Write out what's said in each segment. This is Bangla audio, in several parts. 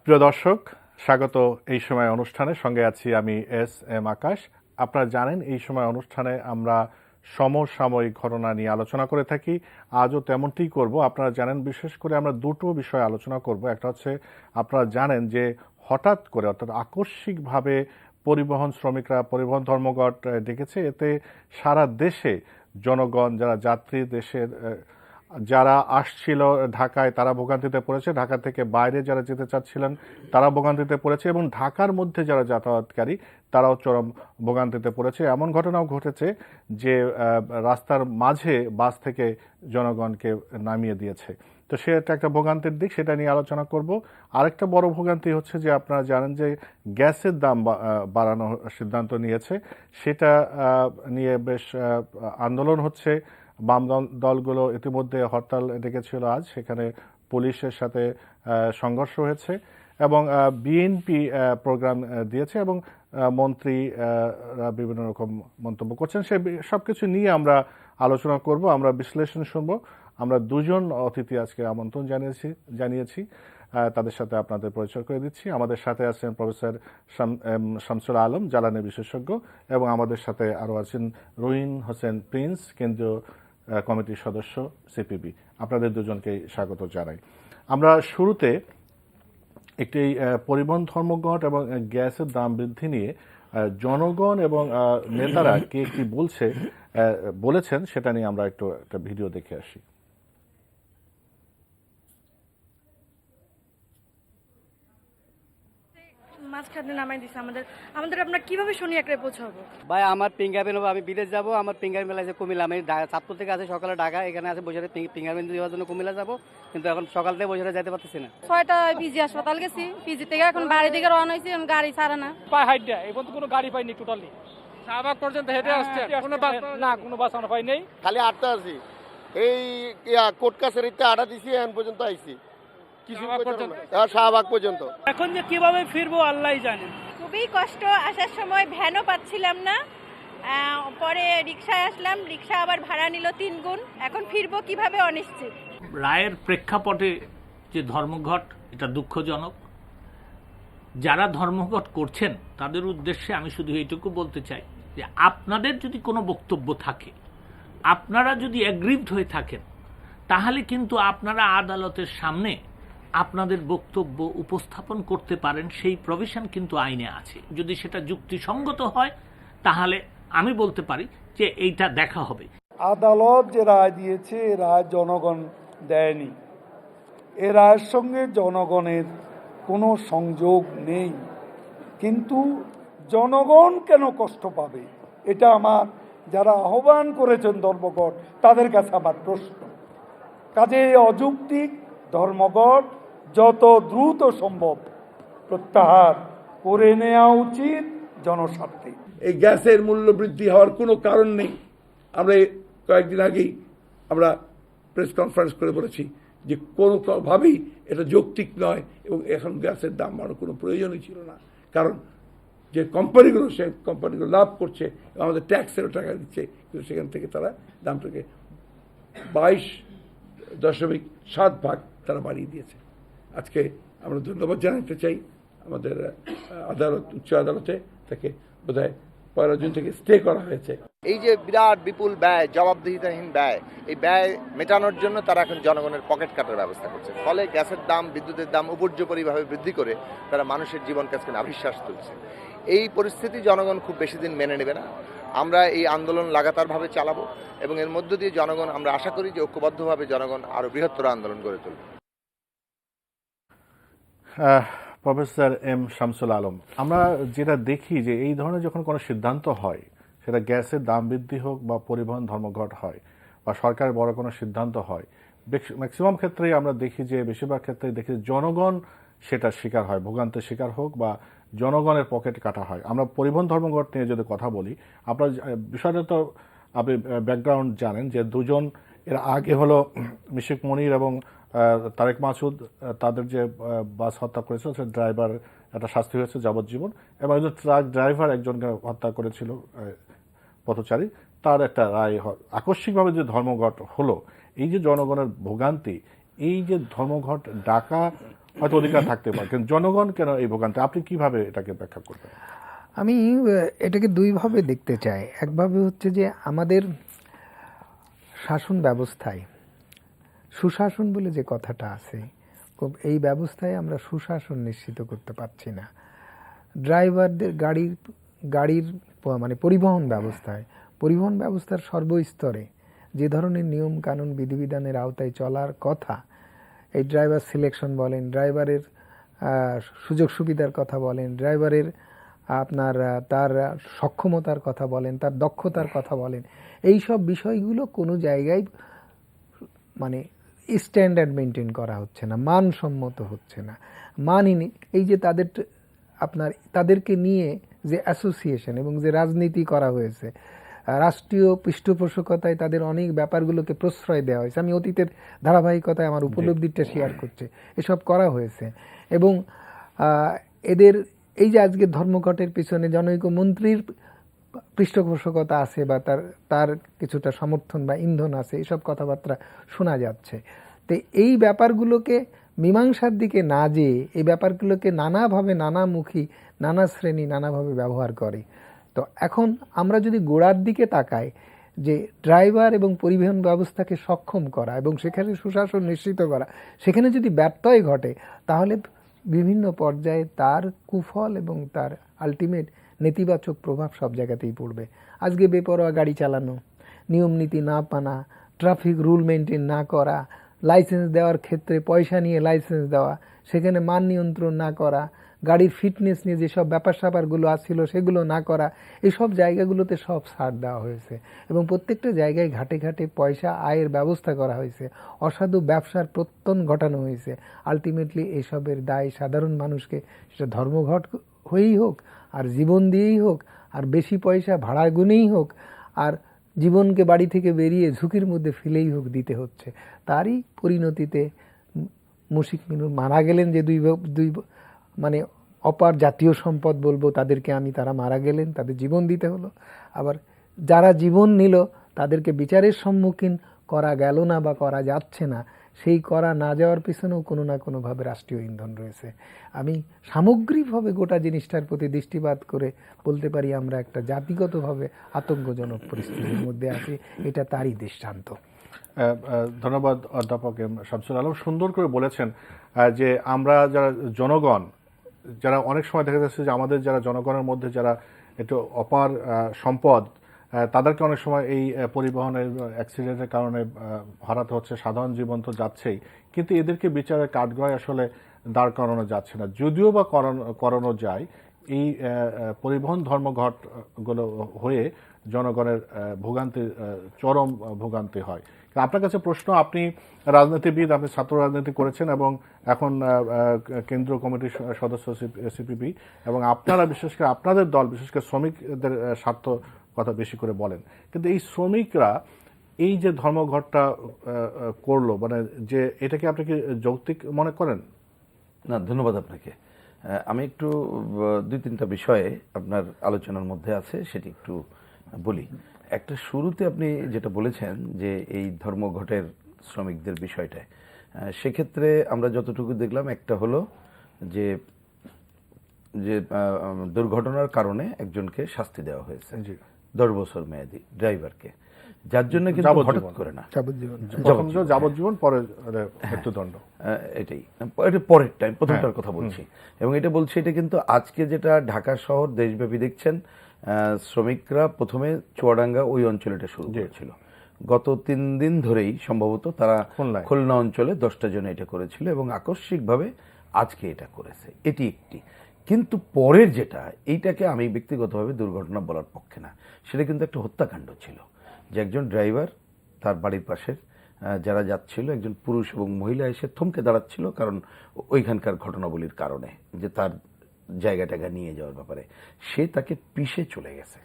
প্রিয় দর্শক, স্বাগত এই সময় অনুষ্ঠানে। সঙ্গে আছি আমি এস আকাশ। আপনারা জানেন এই সময় অনুষ্ঠানে আমরা সমসাময়িক ঘটনা নিয়ে আলোচনা করে থাকি। আজও তেমনটিই করব। আপনারা জানেন বিশেষ করে আমরা দুটো বিষয় আলোচনা করব। একটা হচ্ছে, আপনারা জানেন যে হঠাৎ করে অর্থাৎ আকস্মিকভাবে পরিবহন শ্রমিকরা পরিবহন ধর্মঘট ডেকেছে। এতে সারা দেশে জনগণ, যারা যাত্রী, দেশের যারা আসছিল ঢাকায় তারা ভোগান্তিতে পড়েছে, ঢাকা থেকে বাইরে যারা যেতে চাচ্ছিলেন তারা ভোগান্তিতে পড়েছে, এবং ঢাকার মধ্যে যারা যাতায়াতকারী তারাও চরম ভোগান্তিতে পড়েছে। এমন ঘটনাও ঘটেছে যে রাস্তার মাঝে বাস থেকে জনগণকে নামিয়ে দিয়েছে। তো সেটা একটা ভোগান্তির দিক, সেটা নিয়ে আলোচনা করব। আরেকটা বড় ভোগান্তি হচ্ছে যে আপনারা জানেন যে গ্যাসের দাম বাড়ানোর সিদ্ধান্ত নিয়েছে। সেটা নিয়ে বেশ আন্দোলন হচ্ছে। বাম দলগুলো ইতিমধ্যে হরতাল ডেকেছিল আজ, সেখানে পুলিশের সাথে সংঘর্ষ হয়েছে, এবং বিএনপি প্রোগ্রাম দিয়েছে, এবং মন্ত্রী বিভিন্ন রকম মন্তব্য করছেন। সব কিছু নিয়ে আমরা আলোচনা করব, আমরা বিশ্লেষণ শুনব। আমরা দুজন অতিথি আজকে আমন্ত্রণ জানিয়েছি, তাদের সাথে আপনাদের পরিচয় করে দিচ্ছি। আমাদের সাথে আছেন প্রফেসর শামসুল আলম, জ্বালানি বিশেষজ্ঞ, এবং আমাদের সাথে আরও আছেন রহিন হোসেন প্রিন্স, কেন্দ্রীয় কমিটির সদস্য সিপিবি। আপনাদের দুজনকে স্বাগত জানাই। আমরা শুরুতে একটি পরিবহন ধর্মঘট এবং গ্যাসের দাম বৃদ্ধি নিয়ে জনগণ এবং নেতারা কে কি বলেছেন সেটা নিয়ে আমরা একটা ভিডিও দেখে আসি। মাঝখানে নামাই দিছে আমাদের আপনার কিভাবে শনি একরে পৌঁছাবো? ভাই আমার ফিঙ্গারপ্রিন্ট হবে, আমি বিদেশ যাবো, আমার ফিঙ্গারপ্রিন্ট আছে কুমিল্লা। আমি চাঁদপুর থেকে আছে সকালে ঢাকা, এখানে আছে বসে ফিঙ্গারপ্রিন্ট দেওয়ার জন্য কুমিল্লা যাবো, কিন্তু এখন সকাল থেকে বসে যেতে পারতেছি না। 6টা পিজি হাসপাতাল গেছি, পিজি থেকে এখন বাড়ি থেকে রওনা হয়েছি, এখন গাড়ি ছাড়ে না। পায়ে হাইট দেয়, এখন তো কোনো গাড়ি পাইনি টোটালি। শাহবাগ পর্যন্ত হেঁটে আসছে, কোনো বাস না, কোনো বাস আমরা পাই নেই। খালি আটটা আছি, এই কোর্ট কাছারিতে আটা দিছি, এখন পর্যন্ত আইছি শাহবাগ পর্যন্ত। এখন যে কিভাবে ফিরবো আল্লাহই জানেন। খুবই কষ্ট, আসার সময় ভ্যানও পাচ্ছিলাম না, পরে রিক্সায় আসলাম, রিক্সা আবার ভাড়া নিল 3 গুণ। এখন ফিরবো কিভাবে অনিশ্চিত। রায়ের প্রেক্ষাপটে যে ধর্মঘট, এটা দুঃখজনক। যারা ধর্মঘট করছেন তাদের উদ্দেশ্যে আমি শুধু এইটুকু বলতে চাই যে আপনাদের যদি কোনো বক্তব্য থাকে, আপনারা যদি অ্যাগ্রিভড হয়ে থাকেন, তাহলে কিন্তু আপনারা আদালতের সামনে আপনাদের বক্তব্য উপস্থাপন করতে পারেন। সেই প্রভিশন কিন্তু আইনে আছে। যদি সেটা যুক্তিসঙ্গত হয় তাহলে আমি বলতে পারি যে এইটা দেখা হবে। আদালত যে রায় দিয়েছে, এ রায় জনগণ দেয়নি, এ রায়ের সঙ্গে জনগণের কোনো সংযোগ নেই। কিন্তু জনগণ কেন কষ্ট পাবে, এটা আমার যারা আহ্বান করেছেন ধর্মঘট তাদের কাছে আমার প্রশ্ন। কাজে অযৌক্তিক ধর্মঘট যত দ্রুত সম্ভব প্রত্যাহার করে নেওয়া উচিত জনস্বার্থে। এই গ্যাসের মূল্য বৃদ্ধি হওয়ার কোনো কারণ নেই। আমরা কয়েকদিন আগেই আমরা প্রেস কনফারেন্স করে বলেছি যে কোনোভাবেই এটা যৌক্তিক নয়, এবং এখন গ্যাসের দাম বাড়ানোর কোনো প্রয়োজনই ছিল না। কারণ যে কোম্পানিগুলো, সে কোম্পানিগুলো লাভ করছে এবং আমাদের ট্যাক্সেরও টাকা দিচ্ছে, কিন্তু সেখান থেকে তারা দামটাকে 22.7% তারা বাড়িয়ে দিয়েছে। আজকে আমরা ধন্যবাদ জানাতে চাই আমাদের আদালত, উচ্চ আদালতে তাকে বোধহয় 1 জুন থেকে স্টে করা হয়েছে। এই যে বিরাট বিপুল ব্যয়, জবাবদিহিতাহীন ব্যয়, এই ব্যয় মেটানোর জন্য তারা এখন জনগণের পকেট কাটার ব্যবস্থা করছে। ফলে গ্যাসের দাম, বিদ্যুতের দাম উপর্যুপরিভাবে বৃদ্ধি করে তারা মানুষের জীবনকে আজকে নাভিশ্বাস তুলছে। এই পরিস্থিতি জনগণ খুব বেশি দিন মেনে নেবে না। আমরা এই আন্দোলন লাগাতারভাবে চালাবো, এবং এর মধ্য দিয়ে জনগণ, আমরা আশা করি যে ঐক্যবদ্ধভাবে জনগণ আরো বৃহত্তর আন্দোলন গড়ে তুলবে। প্রফেসর শামসুল আলম, আমরা যেটা দেখি যে এই ধরনের যখন কোনো সিদ্ধান্ত হয়, সেটা গ্যাসের দাম বৃদ্ধি হোক বা পরিবহন ধর্মঘট হয় বা সরকারের বড় কোনো সিদ্ধান্ত হয়, ম্যাক্সিমাম ক্ষেত্রেই আমরা দেখি যে বেশিরভাগ ক্ষেত্রেই দেখি জনগণ সেটার শিকার হয়, ভোগান্তির শিকার হোক বা জনগণের পকেট কাটা হয়। আমরা পরিবহন ধর্মঘট নিয়ে যদি কথা বলি, আপনার বিষয়টা তো আপনি ব্যাকগ্রাউন্ড জানেন যে দুজন এর আগে হলো মিশিক মনির এবং তারেক মাসুদ, তাদের যে বাস হত্যা করেছিল সে ড্রাইভার একটা শাস্তি হয়েছে যাবজ্জীবন, এবং একজন ট্রাক ড্রাইভার একজনকে হত্যা করেছিল পথচারী, তার একটা রায়। আকস্মিকভাবে যে ধর্মঘট হলো, এই যে জনগণের ভোগান্তি, এই যে ধর্মঘট ডাকা হয়তো অধিকার থাকতে পারে, কিন্তু জনগণ কেন এই ভোগান্তি, আপনি কিভাবে এটাকে ব্যাখ্যা করবেন? আমি এটাকে দুইভাবে দেখতে চাই। একভাবে হচ্ছে যে আমাদের শাসন ব্যবস্থায় সুশাসন বলে যে কথাটা আছে, এই ব্যবস্থায় আমরা সুশাসন নিশ্চিত করতে পারছি না। ড্রাইভারদের গাড়ির মানে পরিবহন ব্যবস্থার সর্বস্তরে যে ধরনের নিয়ম কানুন বিধিবিধানের আওতায় চলার কথা, এই ড্রাইভার সিলেকশন বলেন, ড্রাইভারের সুযোগ সুবিধার কথা বলেন, ড্রাইভারের আপনার তার সক্ষমতার কথা বলেন, তার দক্ষতার কথা বলেন, এই সব বিষয়গুলো কোনো জায়গায় মানে স্ট্যান্ডার্ড মেনটেন করা হচ্ছে না, মানসম্মত হচ্ছে না। মানিনি এই যে তাদেরকে নিয়ে যে অ্যাসোসিয়েশন এবং যে রাজনীতি করা হয়েছে, রাষ্ট্রীয় পৃষ্ঠপোষকতায় তাদের অনেক ব্যাপারগুলোকে প্রশ্রয় দেওয়া হয়েছে। আমি অতীতের ধারাবাহিকতায় আমার উপলব্ধিটা শেয়ার করছি, এসব করা হয়েছে। এবং এদের এই যে আজকে ধর্মঘটের পিছনে জনৈক মন্ত্রীর পৃষ্ঠপোষকতা আছে বা তার কিছুটা সমর্থন বা ইন্ধন আছে, এসব কথাবার্তা শোনা যাচ্ছে। তো এই ব্যাপারগুলোকে মীমাংসার দিকে না যেয়ে এই ব্যাপারগুলোকে নানাভাবে নানামুখী নানা শ্রেণী নানাভাবে ব্যবহার করে। তো এখন আমরা যদি গোড়ার দিকে তাকাই, যে ড্রাইভার এবং পরিবহন ব্যবস্থাকে সক্ষম করা এবং সেখানে সুশাসন নিশ্চিত করা, সেখানে যদি ব্যত্যয় ঘটে তাহলে বিভিন্ন পর্যায়ে তার কুফল এবং তার আলটিমেট নেতিবাচক প্রভাব সব জায়গাতেই পড়বে। আজকে বেপরোয়া গাড়ি চালানো, নিয়ম নীতি না মানা, ট্রাফিক রুল মেনটেন না করা, লাইসেন্স দেওয়ার ক্ষেত্রে পয়সা নিয়ে লাইসেন্স দেওয়া, সেখানে মান নিয়ন্ত্রণ না করা, গাড়ির ফিটনেস নিয়ে যেসব ব্যাপার স্যাপারগুলো আসছিল সেগুলো না করা, এইসব জায়গাগুলোতে সব ছাড় দেওয়া হয়েছে এবং প্রত্যেকটা জায়গায় ঘাটে ঘাটে পয়সা আয়ের ব্যবস্থা করা হয়েছে, অসাধু ব্যবসার প্রত্যন ঘটানো হয়েছে। আলটিমেটলি এসবের দায় সাধারণ মানুষকে, সেটা ধর্মঘট হয়েই হোক আর জীবন দিয়েই হোক আর বেশি পয়সা ভাড়া গুনেই হোক আর জীবনকে বাড়ি থেকে বেরিয়ে ঝুঁকির মধ্যে ফেলেই হোক দিতে হচ্ছে। তারই পরিণতিতে মুশিক মিনুর মারা গেলেন, যে দুই মানে অপার জাতীয় সম্পদ বলবো তাদেরকে আমি, তারা মারা গেলেন, তাদের জীবন দিতে হলো। আবার যারা জীবন নিল তাদেরকে বিচারের সম্মুখীন করা গেল না বা করা যাচ্ছে না, সেই করা না যাওয়ার পিছনেও কোনো না কোনোভাবে রাষ্ট্রীয় ইন্ধন রয়েছে। আমি সামগ্রিকভাবে গোটা জিনিসটার প্রতি দৃষ্টিপাত করে বলতে পারি আমরা একটা জাতিগতভাবে আতঙ্কজনক পরিস্থিতির মধ্যে আছি, এটা তারই দৃষ্টান্ত। ধন্যবাদ অধ্যাপক এম শামসুল আলম, সুন্দর করে বলেছেন যে আমরা যারা জনগণ, যারা অনেক সময় দেখা যাচ্ছে যে আমাদের যারা জনগণের মধ্যে যারা একটু অপার সম্পদ, তাদেরকে অনেক সময় এই পরিবহনের অ্যাক্সিডেন্টের কারণে হারাতে হচ্ছে, সাধারণ জীবন তো যাচ্ছেই, কিন্তু এদেরকে বিচারের কাঠগড়ায় আসলে দাঁড় করানো যাচ্ছে না। যদিও বা করানো যায়, এই পরিবহন ধর্মঘটগুলো হয়ে জনগণের ভোগান্তি, চরম ভোগান্তি হয়। আপনার কাছে প্রশ্ন, আপনি রাজনীতিবিদ, আপনি ছাত্র রাজনীতি করেছেন এবং এখন কেন্দ্রীয় কমিটির সদস্য সিপিবি, এবং আপনারা বিশেষ করে আপনাদের দল বিশেষ করে শ্রমিকদের স্বার্থ কথা বেশি করে বলেন, কিন্তু এই শ্রমিকরা এই যে ধর্মঘটটা করলো, মানে যে এটাকে আপনি কি যৌক্তিক মনে করেন? না, ধন্যবাদ আপনাকে। আমি একটু দুই তিনটা বিষয়ে আপনার আলোচনার মধ্যে আছে সেটি একটু বলি। একটা শুরুতে আপনি যেটা বলেছেন যে এই ধর্মঘটের শ্রমিকদের বিষয়টায়, সেক্ষেত্রে আমরা যতটুকু দেখলাম, একটা হলো যে দুর্ঘটনার কারণে একজনকে শাস্তি দেওয়া হয়েছে 10 বছর মেয়াদী ড্রাইভারকে, যার জন্য কিন্তু হঠাৎ করে না, যাবজ্জীবন, পরে মৃত্যুদণ্ড। এটাই এটা পরের টাইম, প্রথমটার কথা বলছি। এবং এটা বলছি, এটা কিন্তু আজকে যেটা ঢাকা শহর দেশব্যাপী দেখছেন, শ্রমিকরা প্রথমে চুয়াডাঙ্গা ওই অঞ্চলে এটা শুরু করেছিল। গত 3 দিন ধরেই সম্ভবত তারা খুলনা অঞ্চলে 10টা জন এটা করেছিল এবং আকস্মিকভাবে আজকে এটা করেছে। এটি একটি। কিন্তু পরের যেটা, এইটাকে আমি ব্যক্তিগতভাবে দুর্ঘটনা বলার পক্ষে না, সেটা কিন্তু একটা হত্যাকাণ্ড ছিল। যে একজন ড্রাইভার তার বাড়ির পাশের যারা যাচ্ছিল, একজন পুরুষ এবং মহিলা এসে থমকে দাঁড়াচ্ছিল, কারণ ওইখানকার ঘটনাবলীর কারণে যে তার জায়গাটাকে নিয়ে যাওয়ার ব্যাপারে, সে তাকে পিষে চলে গেছে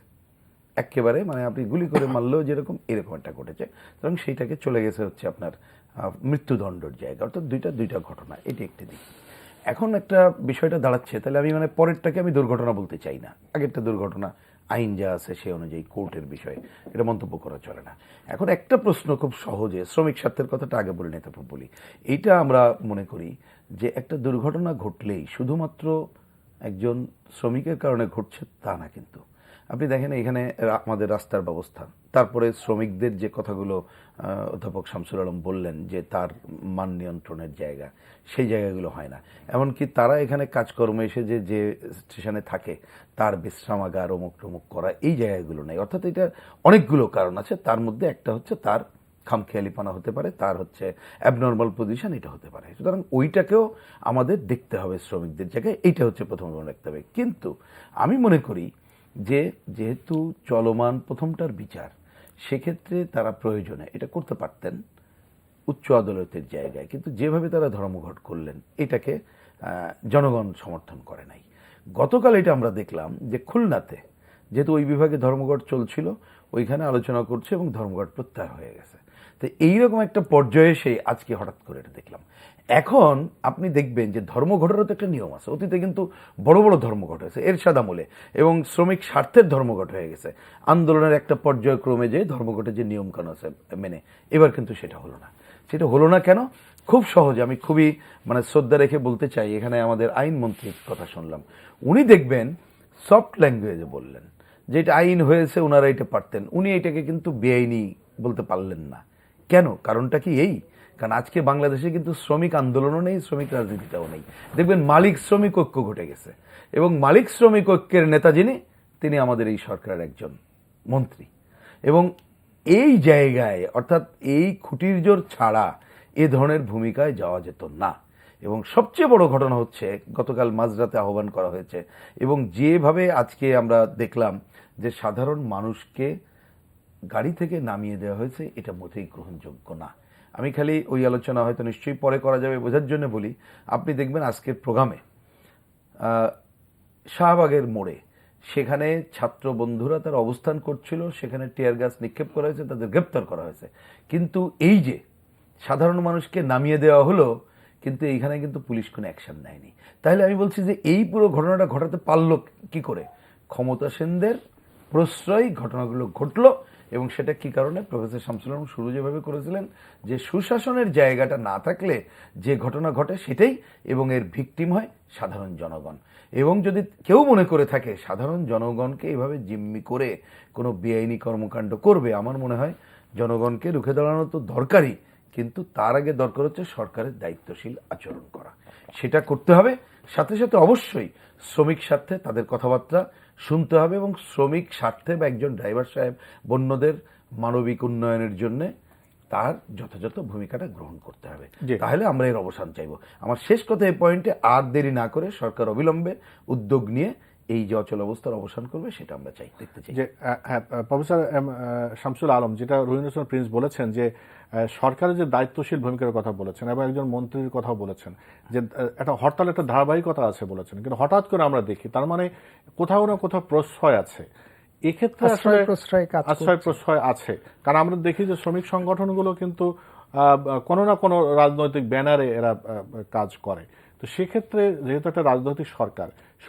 একেবারে, মানে আপনি গুলি করে মারলেও যেরকম, এরকম একটা ঘটেছে। সুতরাং সেইটাকে চলে গেছে হচ্ছে আপনার মৃত্যুদণ্ডের জায়গা, অর্থাৎ দুইটা ঘটনা। এটি একটি দিক। এখন একটা বিষয়টা দাঁড়াচ্ছে, তাহলে আমি মানে পরেরটাকে আমি দুর্ঘটনা বলতে চাই না, আগেরটা দুর্ঘটনা, আইন যা আছে সেই অনুযায়ী কোর্টের বিষয়ে এটা মন্তব্য করা চলে না। এখন একটা প্রশ্ন খুব সহজে, শ্রমিক স্বার্থের কথাটা আগে বলে নিতে বলি, এইটা আমরা মনে করি যে একটা দুর্ঘটনা ঘটলেই শুধুমাত্র একজন শ্রমিকের কারণে ঘটছে তা না। কিন্তু আপনি দেখেন এখানে আমাদের রাস্তার ব্যবস্থা, তারপরে শ্রমিকদের যে কথাগুলো অধ্যাপক শামসুল আলম বললেন যে তার মান নিয়ন্ত্রণের জায়গা, সেই জায়গাগুলো হয় না। এমনকি তারা এখানে কাজকর্মে এসে যে স্টেশনে থাকে তার বিশ্রামাগার অমুক টমুক করা, এই জায়গাগুলো নেই। অর্থাৎ এটা অনেকগুলো কারণ আছে, তার মধ্যে একটা হচ্ছে তার খামখেয়ালিপানা হতে পারে, তার হচ্ছে অ্যাবনর্মাল পজিশন, এটা হতে পারে। সুতরাং ওইটাকেও আমাদের দেখতে হবে শ্রমিকদের জায়গায়, এইটা হচ্ছে প্রথম রাখতে হবে। কিন্তু আমি মনে করি যে যেহেতু চলমান প্রথমটার বিচার, সেক্ষেত্রে তারা প্রয়োজনে এটা করতে পারতেন উচ্চ আদালতের জায়গায়, কিন্তু যেভাবে তারা ধর্মঘট করলেন এটাকে জনগণ সমর্থন করে নাই। গতকাল এটা আমরা দেখলাম যে খুলনাতে যেহেতু ওই বিভাগে ধর্মঘট চলছিল, ওইখানে আলোচনা করছে এবং ধর্মঘট প্রত্যাহার হয়ে গেছে। তো এইরকম একটা পর্যায়ে এসে আজকে হঠাৎ করে এটা দেখলাম। এখন আপনি দেখবেন যে ধর্মঘটেরও তো একটা নিয়ম আছে। অতীতে কিন্তু বড় বড় ধর্মঘট হয়েছে এরশাদ আমলে, এবং শ্রমিক স্বার্থের ধর্মঘট হয়ে গেছে আন্দোলনের একটা পর্যায়ক্রমে, যে ধর্মঘটের যে নিয়মকানুন আছে মেনে। এবার কিন্তু সেটা হলো না। সেটা হলো না কেন? খুব সহজে আমি খুবই শ্রদ্ধা রেখে বলতে চাই, এখানে আমাদের আইনমন্ত্রীর কথা শুনলাম, উনি দেখবেন সফট ল্যাঙ্গুয়েজে বললেন যে এটা আইন হয়েছে, ওনারা এটা পারতেন। উনি এটাকে কিন্তু বেআইনি বলতে পারলেন না। কেন? কারণটা কি এই, কারণ আজকে বাংলাদেশে কিন্তু শ্রমিক আন্দোলনও নেই, শ্রমিক রাজনীতিটাও নেই। দেখবেন মালিক শ্রমিক ঐক্য ঘটে গেছে, এবং মালিক শ্রমিক ঐক্যের নেতা যিনি, তিনি আমাদের এই সরকারের একজন মন্ত্রী। এবং এই জায়গায় অর্থাৎ এই খুঁটির জোর ছাড়া এ ধরনের ভূমিকায় যাওয়া যেত না। এবং সবচেয়ে বড় ঘটনা হচ্ছে গতকাল মাঝরাতে আহ্বান করা হয়েছে, এবং যেভাবে আজকে আমরা দেখলাম যে সাধারণ মানুষকে গাড়ি থেকে নামিয়ে দেওয়া হয়েছে, এটা মোটেই গ্রহণযোগ্য না। আমি খালি ওই আলোচনা হয়তো নিশ্চয়ই পরে করা যাবে, বোঝার জন্য বলি, আপনি দেখবেন আজকের প্রোগ্রামে শাহবাগের মোড়ে সেখানে ছাত্র বন্ধুরা তার অবস্থান করছিল, সেখানে টিয়ার গ্যাস নিক্ষেপ করা হয়েছে, তাদের গ্রেপ্তার করা হয়েছে। কিন্তু এই যে সাধারণ মানুষকে নামিয়ে দেওয়া হলো, কিন্তু এইখানে কিন্তু পুলিশ কোনো অ্যাকশন নেয়নি। তাহলে আমি বলছি যে এই পুরো ঘটনাটা ঘটাতে পারলো কি করে? ক্ষমতাসীনদের প্রশ্রয় ঘটনাগুলো ঘটলো। এবং সেটা কি কারণে? প্রফেসর শামসুল আলম শুরু যেভাবে করেছিলেন যে সুশাসনের জায়গাটা না থাকলে যে ঘটনা ঘটে সেটাই, এবং এর ভিকটিম হয় সাধারণ জনগণ। এবং যদি কেউ মনে করে থাকে সাধারণ জনগণকে এভাবে জিম্মি করে কোনো বেআইনি কর্মকাণ্ড করবে, আমার মনে হয় জনগণকে রুখে দাঁড়ানো তো দরকারই, কিন্তু তার আগে দরকার হচ্ছে সরকারের দায়িত্বশীল আচরণ করা। সেটা করতে হবে। সাথে সাথে অবশ্যই শ্রমিক স্বার্থে তাদের কথাবার্তা শুনতে হবে, এবং শ্রমিক স্বার্থে বা একজন ড্রাইভার সাহেব বন্যদের মানবিক উন্নয়নের জন্য তার যথাযথ ভূমিকাটা গ্রহণ করতে হবে। তাহলে আমরা এর অবসান চাইব। আমার শেষ কথা এই পয়েন্টে, আর দেরি না করে সরকার অবিলম্বে উদ্যোগ নিয়ে এই যে অচল অবস্থার অবসান করবে, সেটা আমরা দেখতে চাই। যে হ্যাঁ, প্রফেসর শামসুল আলম, যেটা রহিনুল হোসেন প্রিন্স বলেছেন যে সরকারের যে দায়িত্বশীল ভূমিকার কথা বলেছেন, এবং একজন মন্ত্রীর কথা বলেছেন যে একটা হরতাল একটা ধারাবাহিকতা আছে বলেছেন, কিন্তু হঠাৎ করে আমরা দেখি তার মানে কোথাও না কোথাও প্রশ্রয় আছে। এক্ষেত্রে আশ্রয় প্রশ্রয় আছে, কারণ আমরা দেখি যে শ্রমিক সংগঠনগুলো কিন্তু কোনো না কোনো রাজনৈতিক ব্যানারে এরা কাজ করে। তো সেক্ষেত্রে যেহেতু একটা রাজনৈতিক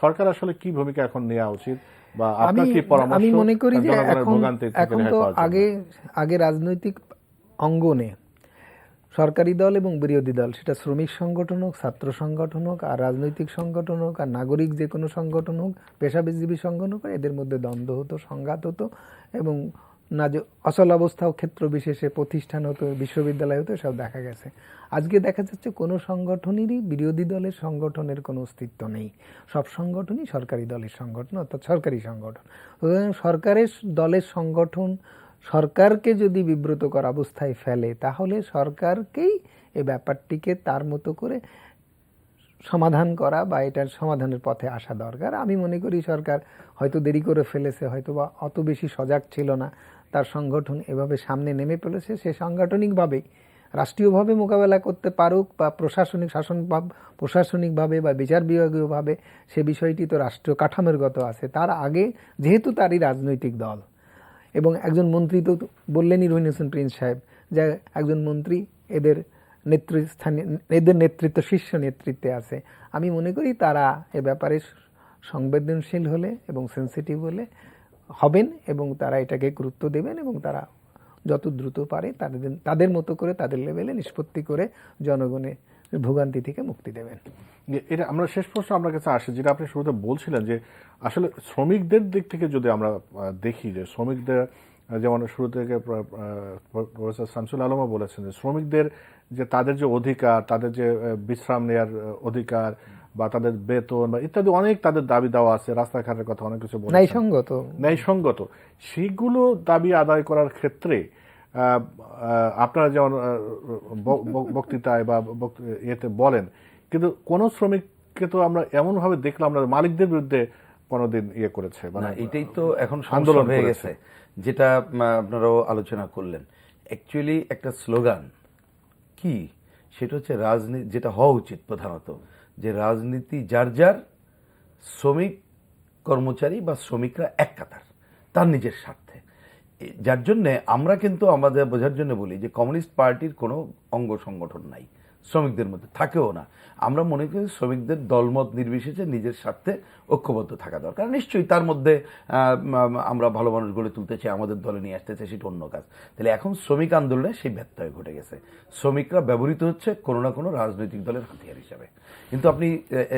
সরকার আসলে কি ভূমিকা এখন নেওয়া উচিত, বা আপনার কি পরামর্শ? আমি মনে করি যে এখন তো আগে রাজনৈতিক অঙ্গনে সরকারি দল এবং বিরোধী দল, সেটা শ্রমিক সংগঠন হোক, ছাত্র সংগঠন হোক, আর রাজনৈতিক সংগঠন হোক, আর নাগরিক যে কোনো সংগঠন হোক, পেশাজীবী সংগঠন হোক, এদের মধ্যে দ্বন্দ্ব হতো, সংঘাত হতো, এবং অচল অবস্থা ও ক্ষেত্র বিশেষে প্রতিষ্ঠান হতো, বিশ্ববিদ্যালয় হতো, সব দেখা গেছে। আজকে দেখা যাচ্ছে কোনো সংগঠনেরই বিরোধী দলের সংগঠনের কোনো অস্তিত্ব নেই। সব সংগঠনই সরকারি দলের সংগঠন, অর্থাৎ সরকারি সংগঠন। সরকারের দলের সংগঠন সরকারকে যদি বিব্রতকর অবস্থায় ফেলে, তাহলে সরকারকেই এই ব্যাপারটিকে তার মতো করে সমাধান করা বা এটার সমাধানের পথে আসা দরকার। আমি মনে করি সরকার হয়তো দেরি করে ফেলেছে, হয়তো বা অত বেশি সজাগ ছিল না, তার সংগঠন এভাবে সামনে নেমে পড়েছে। সে সাংগঠনিকভাবেই রাষ্ট্রীয়ভাবে মোকাবেলা করতে পারুক, বা প্রশাসনিকভাবে বা বিচার বিভাগীয়ভাবে, সে বিষয়টি তো রাষ্ট্র কাঠামোগত আছে। তার আগে যেহেতু তারই রাজনৈতিক দল, এবং একজন মন্ত্রী তো বললেনই রহিনুল হোসেন প্রিন্স সাহেব, যে একজন মন্ত্রী এদের নেতৃত্ব শীর্ষ নেতৃত্বে আছে। আমি মনে করি তারা এ ব্যাপারে সংবেদনশীল হলে এবং সেন্সিটিভ হলে হবেন এবং তারা এটাকে গুরুত্ব দেবেন এবং তারা যত দ্রুত পারে তাদের মতো করে তাদের লেভেলে নিষ্পত্তি করে জনগণের ভোগান্তি থেকে মুক্তি দেবেন। এটা আমরা শেষ প্রশ্ন আপনার কাছে আসে, যেটা আপনি শুরুতে বলছিলেন যে আসলে শ্রমিকদের দিক থেকে যদি আমরা দেখি যে শ্রমিকদের যেমন শুরু থেকে প্রফেসর শামসুল আলমও বলেছেন যে শ্রমিকদের যে তাদের যে অধিকার, তাদের যে বিশ্রাম নেওয়ার অধিকার বা তাদের বেতন বা ইত্যাদি অনেক তাদের দাবি দেওয়া আছে, রাস্তাঘাটের কথা অনেক কিছু বলেছেন, ন্যায়সঙ্গত সেইগুলো দাবি আদায় করার ক্ষেত্রে আপনারা যেমন বক্তৃতায় বা ইয়েতে বলেন, কিন্তু কোন শ্রমিককে তো আমরা এমনভাবে দেখলাম না মালিকদের বিরুদ্ধে কোনোদিন ইয়ে করেছে, মানে এটাই তো এখন আন্দোলন হয়ে গেছে, যেটা আপনারাও আলোচনা করলেন। অ্যাকচুয়ালি একটা স্লোগান কি, সেটা হচ্ছে রাজনীতি, যেটা হওয়া উচিত প্রধানত, যে রাজনীতি যার যার, শ্রমিক কর্মচারী বা শ্রমিকরা এক কাতার, তার নিজের স্বার্থে। যার জন্যে আমরা কিন্তু আমাদের বোঝার জন্য বলি যে কমিউনিস্ট পার্টির কোনো অঙ্গ সংগঠন নাই, শ্রমিকদের মধ্যে থাকেও না। আমরা মনে করি শ্রমিকদের দলমত নির্বিশেষে নিজের স্বার্থে ঐক্যবদ্ধ থাকা দরকার। নিশ্চয়ই তার মধ্যে আমরা ভালো মানুষ গড়ে তুলতে চাই, আমাদের দলে নিয়ে আসতে চাই, সেটা অন্য কাজ। তাহলে এখন শ্রমিক আন্দোলনে সেই ব্যত্যয় ঘটে গেছে, শ্রমিকরা ব্যবহৃত হচ্ছে কোনো না কোনো রাজনৈতিক দলের হাতিয়ার হিসাবে। কিন্তু আপনি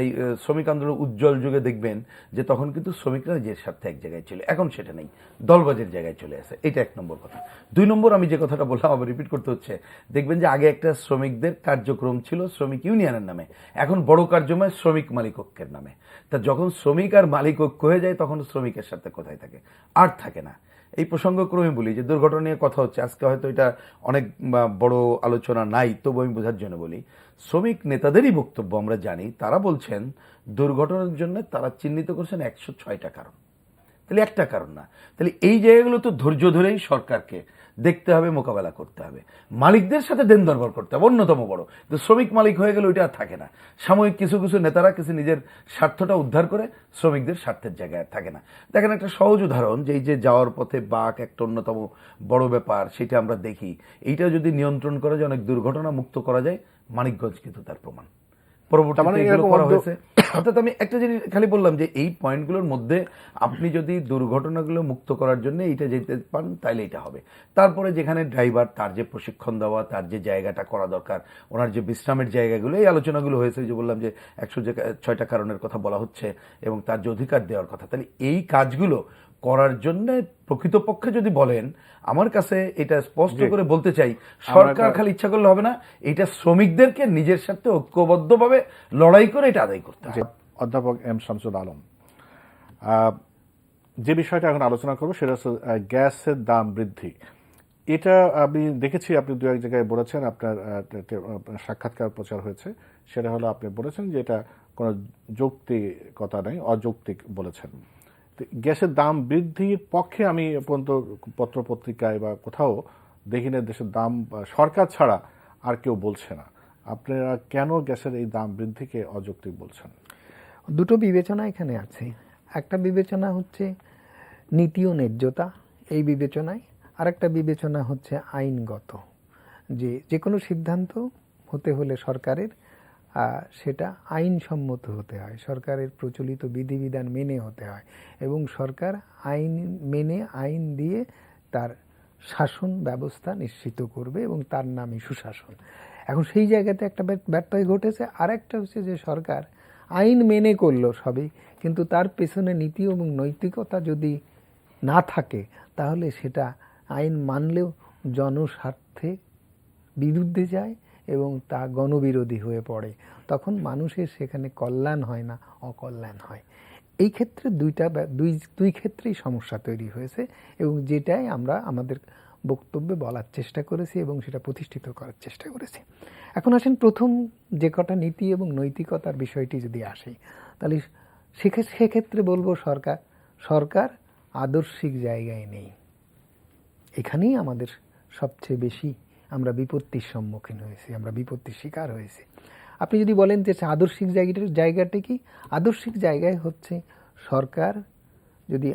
এই শ্রমিক আন্দোলনের উজ্জ্বল যুগে দেখবেন যে তখন কিন্তু শ্রমিকরা নিজের স্বার্থে এক জায়গায় ছিল, এখন সেটা নেই, দলবাজের জায়গায় চলে আসে। এটা এক নম্বর কথা। 2 নম্বর, আমি যে কথাটা বললাম আবার রিপিট করতে হচ্ছে, দেখবেন যে আগে একটা শ্রমিকদের কার্যক্রম ছিল শ্রমিক ইউনিয়নের নামে, এখন বড় কার্যময় শ্রমিক মালিক ঐক্যের নামে। তা যখন শ্রমিক আর মালিক ঐক্য হয়ে যায় তখন শ্রমিকের সাথে কোথায় থাকে, আর থাকে না। এই প্রসঙ্গক্রমে বলি যে দুর্ঘটনা নিয়ে কথা হচ্ছে আজকে, হয়তো এটা অনেক বড় আলোচনা নাই, তবু আমি বোঝার জন্য বলি, শ্রমিক নেতাদেরই বক্তব্য আমরা জানি, তারা বলছেন দুর্ঘটনার জন্য তারা চিহ্নিত করছেন 106টা কারণ। তাহলে একটা কারণ না, তাহলে এই জায়গাগুলো তো ধৈর্য ধরেই সরকারকে দেখতে হবে, মোকাবেলা করতে হবে, মালিকদের সাথে দেন দরবার করতে হবে, অন্যতম বড়। তো শ্রমিক মালিক হয়ে গেলে ওইটা আর থাকে না। সাময়িক কিছু কিছু নেতারা কিছু নিজের স্বার্থটা উদ্ধার করে শ্রমিকদের স্বার্থের জায়গায় থাকে না। দেখেন একটা সহজ উদাহরণ, যে এই যে যাওয়ার পথে বাঘ একটা অন্যতম বড় ব্যাপার, সেটা আমরা দেখি। এইটা যদি নিয়ন্ত্রণ করা যায়, অনেক দুর্ঘটনা মুক্ত করা যায়, মানিকগঞ্জ কিন্তু তার প্রমাণ। অর্থাৎ আমি একটা জিনিস খালি বললাম যে এই পয়েন্টগুলোর মধ্যে আপনি যদি দুর্ঘটনাগুলো মুক্ত করার জন্য এইটা যেতে পান তাহলে এটা হবে। তারপরে যেখানে ড্রাইভার, তার যে প্রশিক্ষণ দেওয়া, তার যে জায়গাটা করা দরকার, ওনার যে বিশ্রামের জায়গাগুলো, এই আলোচনাগুলো হয়েছে, যে বললাম যে 106টা কারণের কথা বলা হচ্ছে এবং তার যে অধিকার দেওয়ার কথা, তাহলে এই কাজগুলো করার জন্য প্রকৃতপক্ষে যদি বলেন, আমার কাছে এটা স্পষ্ট করে বলতে চাই, সরকার খালি ইচ্ছা করলে হবে না, এটা শ্রমিকদেরকে নিজের সাথে ঐক্যবদ্ধভাবে লড়াই করে এটা আদায় করতে হবে। অধ্যাপক এম শামসুল আলম, যে বিষয়টা এখন আলোচনা করবো সেটা হচ্ছে গ্যাসের দাম বৃদ্ধি। এটা আমি দেখেছি আপনি 2-1 জায়গায় বলেছেন, আপনার সাক্ষাৎকার প্রচার হয়েছে, সেটা হলো আপনি বলেছেন যে এটা কোনো যৌক্তিকতা নেই, অযৌক্তিক বলেছেন। গ্যাসের দাম বৃদ্ধির পক্ষে আমি পর্যন্ত পত্রপত্রিকায় বা কোথাও দেখি না দেশের দাম সরকার ছাড়া আর কেউ বলছে না। আপনারা কেন গ্যাসের এই দাম বৃদ্ধিকে অযৌক্তিক বলছেন? দুটো বিবেচনা এখানে আছে। একটা বিবেচনা হচ্ছে নীতি ও ন্যায্যতা, এই বিবেচনায়। আর একটা বিবেচনা হচ্ছে আইনগত, যে কোনো সিদ্ধান্ত হতে হলে সরকারের সেটা আইনসম্মত হতে হয়, সরকারের প্রচলিত বিধিবিধান মেনে হতে হয়, এবং সরকার আইন মেনে, আইন দিয়ে তার শাসন ব্যবস্থা নিশ্চিত করবে এবং তার নামই সুশাসন। এখন সেই জায়গাতে একটা ব্যত্যয় ঘটেছে। আর একটা হচ্ছে যে সরকার আইন মেনে করলো সবই, কিন্তু তার পেছনে নীতি এবং নৈতিকতা যদি না থাকে তাহলে সেটা আইন মানলেও জনস্বার্থে বিরুদ্ধে যায় এবং তা গণবিরোধী হয়ে পড়ে। তখন মানুষের সেখানে কল্যাণ হয় না, অকল্যাণ হয়। এই ক্ষেত্রে দুই ক্ষেত্রেই সমস্যা তৈরি হয়েছে এবং যেটাই আমরা আমাদের বক্তব্যে বলার চেষ্টা করেছি এবং সেটা প্রতিষ্ঠিত করার চেষ্টা করেছি। এখন আসেন প্রথম যে কটা নীতি এবং নৈতিকতার বিষয়টি যদি আসে, তাহলে সেক্ষেত্রে বলবো সরকার আদর্শিক জায়গায় নেই। এখানেই আমাদের সবচেয়ে বেশি আমরা বিপত্তির সম্মুখীন হয়েছি, আমরা বিপত্তির শিকার হয়েছি। আপনি যদি বলেন যে আদর্শিক জায়গাটি কি, আদর্শিক জায়গায় হচ্ছে সরকার যদি